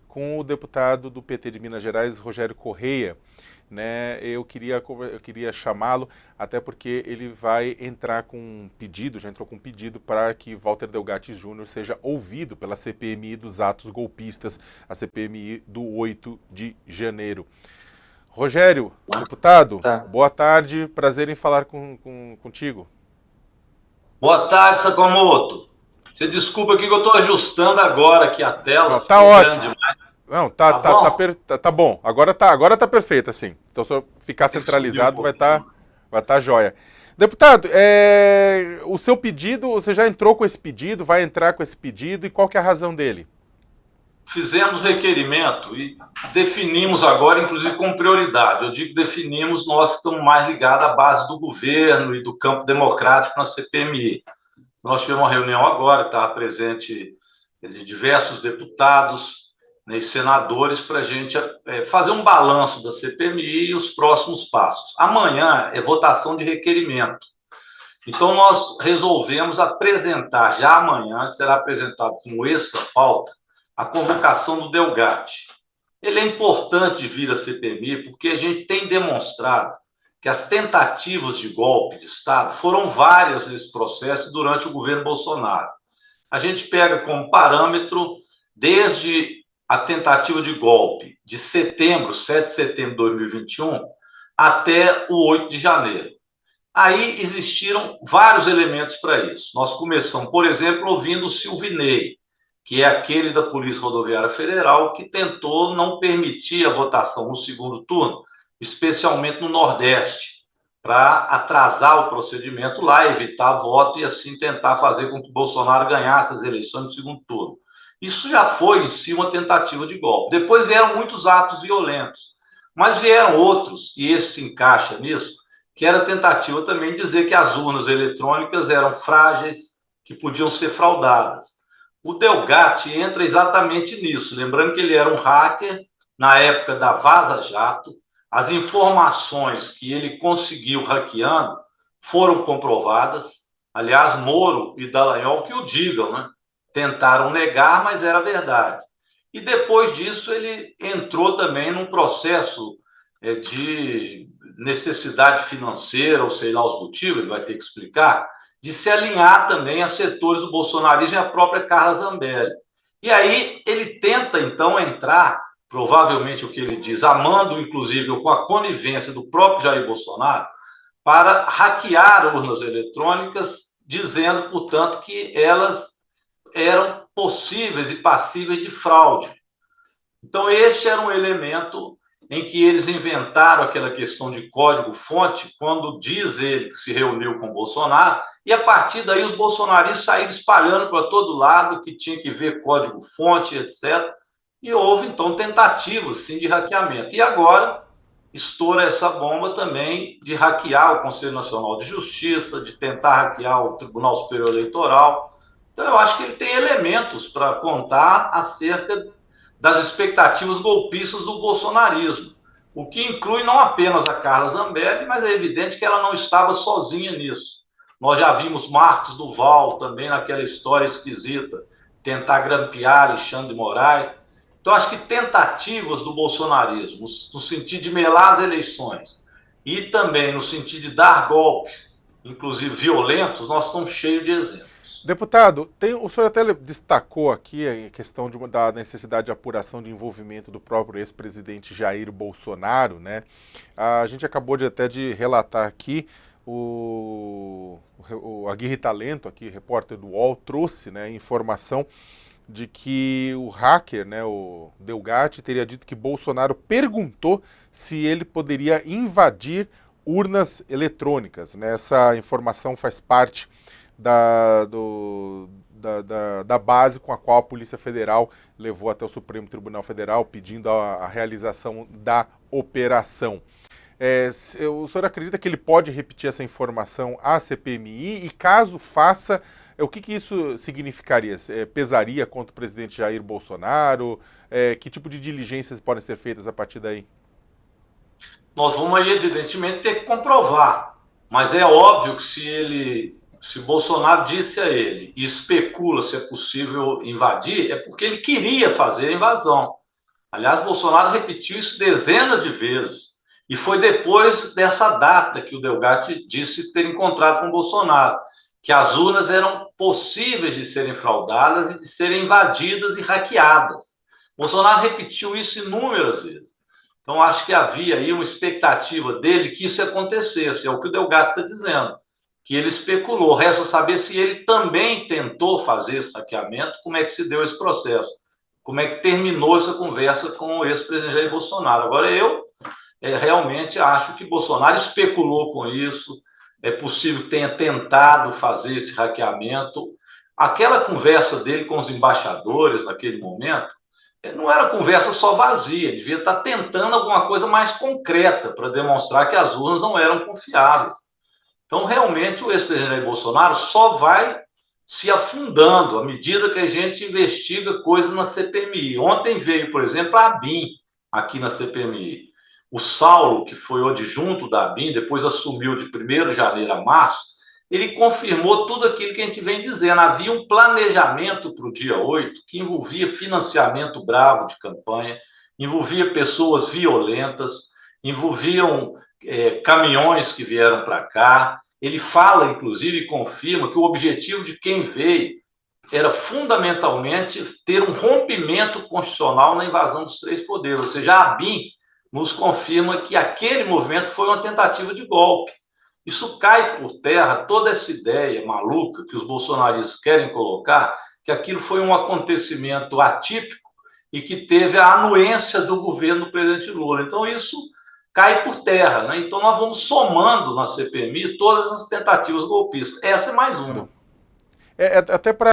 com o deputado do PT de Minas Gerais, Rogério Correia. Né, eu queria chamá-lo, até porque ele vai entrar com um pedido, já entrou com um pedido para que Walter Delgatti Júnior seja ouvido pela CPMI dos atos golpistas, a CPMI do 8 de janeiro. Rogério, deputado, Tá. boa tarde, prazer em falar contigo. Boa tarde, Sakamoto. Você desculpa aqui que eu estou ajustando agora aqui a Não, tela, tá ficou grande ótimo. demais. Não, Tá bom? tá bom. Agora tá perfeito, assim. Então, se eu ficar Tem que subir um centralizado, pouquinho. vai tá jóia. Deputado, o seu pedido, você já entrou com esse pedido, vai entrar com esse pedido, e qual que é a razão dele? Fizemos requerimento e definimos agora, inclusive com prioridade. Eu digo definimos, nós que estamos mais ligados à base do governo e do campo democrático na CPMI. Nós tivemos uma reunião agora, estava presente diversos deputados, né, e senadores, para a gente fazer um balanço da CPMI e os próximos passos. Amanhã é votação de requerimento. Então, nós resolvemos apresentar, já amanhã, será apresentado como extra pauta, a convocação do Delgatti. Ele é importante vir à CPMI porque a gente tem demonstrado que as tentativas de golpe de Estado foram várias nesse processo durante o governo Bolsonaro. A gente pega como parâmetro desde a tentativa de golpe de setembro, 7 de setembro de 2021, até o 8 de janeiro. Aí existiram vários elementos para isso. Nós começamos, por exemplo, ouvindo o Silvinei, que é aquele da Polícia Rodoviária Federal que tentou não permitir a votação no segundo turno, especialmente no Nordeste, para atrasar o procedimento lá, evitar voto e assim tentar fazer com que Bolsonaro ganhasse as eleições no segundo turno. Isso já foi em si uma tentativa de golpe. Depois vieram muitos atos violentos, mas vieram outros, e esse se encaixa nisso, que era a tentativa também de dizer que as urnas eletrônicas eram frágeis, que podiam ser fraudadas. O Delgatti entra exatamente nisso, lembrando que ele era um hacker na época da Vaza Jato, as informações que ele conseguiu hackeando foram comprovadas, aliás, Moro e Dallagnol que o digam, né? Tentaram negar, mas era verdade. E depois disso ele entrou também num processo de necessidade financeira, ou sei lá os motivos, ele vai ter que explicar, de se alinhar também a setores do bolsonarismo e a própria Carla Zambelli. E aí ele tenta, então, entrar, provavelmente o que ele diz, amando, inclusive, com a conivência do próprio Jair Bolsonaro, para hackear urnas eletrônicas, dizendo, portanto, que elas eram possíveis e passíveis de fraude. Então, este era um elemento em que eles inventaram aquela questão de código-fonte, quando diz ele que se reuniu com o Bolsonaro, e a partir daí os bolsonaristas saíram espalhando para todo lado que tinha que ver código-fonte, etc. E houve, então, tentativas, sim, de hackeamento. E agora estoura essa bomba também de hackear o Conselho Nacional de Justiça, de tentar hackear o Tribunal Superior Eleitoral. Então, eu acho que ele tem elementos para contar acerca das expectativas golpistas do bolsonarismo, o que inclui não apenas a Carla Zambelli, mas é evidente que ela não estava sozinha nisso. Nós já vimos Marcos Duval também naquela história esquisita, tentar grampear Alexandre de Moraes. Então, acho que tentativas do bolsonarismo, no sentido de melar as eleições, e também no sentido de dar golpes, inclusive violentos, nós estamos cheios de exemplos. Deputado, o senhor até destacou aqui a questão da necessidade de apuração de envolvimento do próprio ex-presidente Jair Bolsonaro, né? A gente acabou até de relatar aqui, o Aguirre Talento, aqui, repórter do UOL, trouxe, né, informação de que o hacker, né, o Delgatti, teria dito que Bolsonaro perguntou se ele poderia invadir urnas eletrônicas, né? Essa informação faz parte da base com a qual a Polícia Federal levou até o Supremo Tribunal Federal pedindo a realização da operação. O senhor acredita que ele pode repetir essa informação à CPMI? E caso faça, o que isso significaria? Pesaria contra o presidente Jair Bolsonaro? Que tipo de diligências podem ser feitas a partir daí? Nós vamos aí, evidentemente, ter que comprovar. Mas é óbvio que se Bolsonaro disse a ele e especula se é possível invadir, é porque ele queria fazer a invasão. Aliás, Bolsonaro repetiu isso dezenas de vezes. E foi depois dessa data que o Delgatti disse ter encontrado com Bolsonaro, que as urnas eram possíveis de serem fraudadas e de serem invadidas e hackeadas. Bolsonaro repetiu isso inúmeras vezes. Então, acho que havia aí uma expectativa dele que isso acontecesse, é o que o Delgatti está dizendo, que ele especulou. Resta saber se ele também tentou fazer esse hackeamento, como é que se deu esse processo, como é que terminou essa conversa com o ex-presidente Jair Bolsonaro. Agora, eu realmente acho que Bolsonaro especulou com isso, é possível que tenha tentado fazer esse hackeamento. Aquela conversa dele com os embaixadores naquele momento não era conversa só vazia, ele devia estar tentando alguma coisa mais concreta para demonstrar que as urnas não eram confiáveis. Então, realmente, o ex-presidente Jair Bolsonaro só vai se afundando à medida que a gente investiga coisas na CPMI. Ontem veio, por exemplo, a ABIN aqui na CPMI. O Saulo, que foi o adjunto da ABIN, depois assumiu de 1º de janeiro a março, ele confirmou tudo aquilo que a gente vem dizendo. Havia um planejamento para o dia 8 que envolvia financiamento bravo de campanha, envolvia pessoas violentas, envolviam caminhões que vieram para cá. Ele fala, inclusive, e confirma que o objetivo de quem veio era fundamentalmente ter um rompimento constitucional na invasão dos 3 poderes. Ou seja, a ABIN nos confirma que aquele movimento foi uma tentativa de golpe. Isso cai por terra toda essa ideia maluca que os bolsonaristas querem colocar, que aquilo foi um acontecimento atípico e que teve a anuência do governo do presidente Lula. Então, isso cai por terra, né? Então, nós vamos somando na CPMI todas as tentativas golpistas. Essa é mais uma. Até para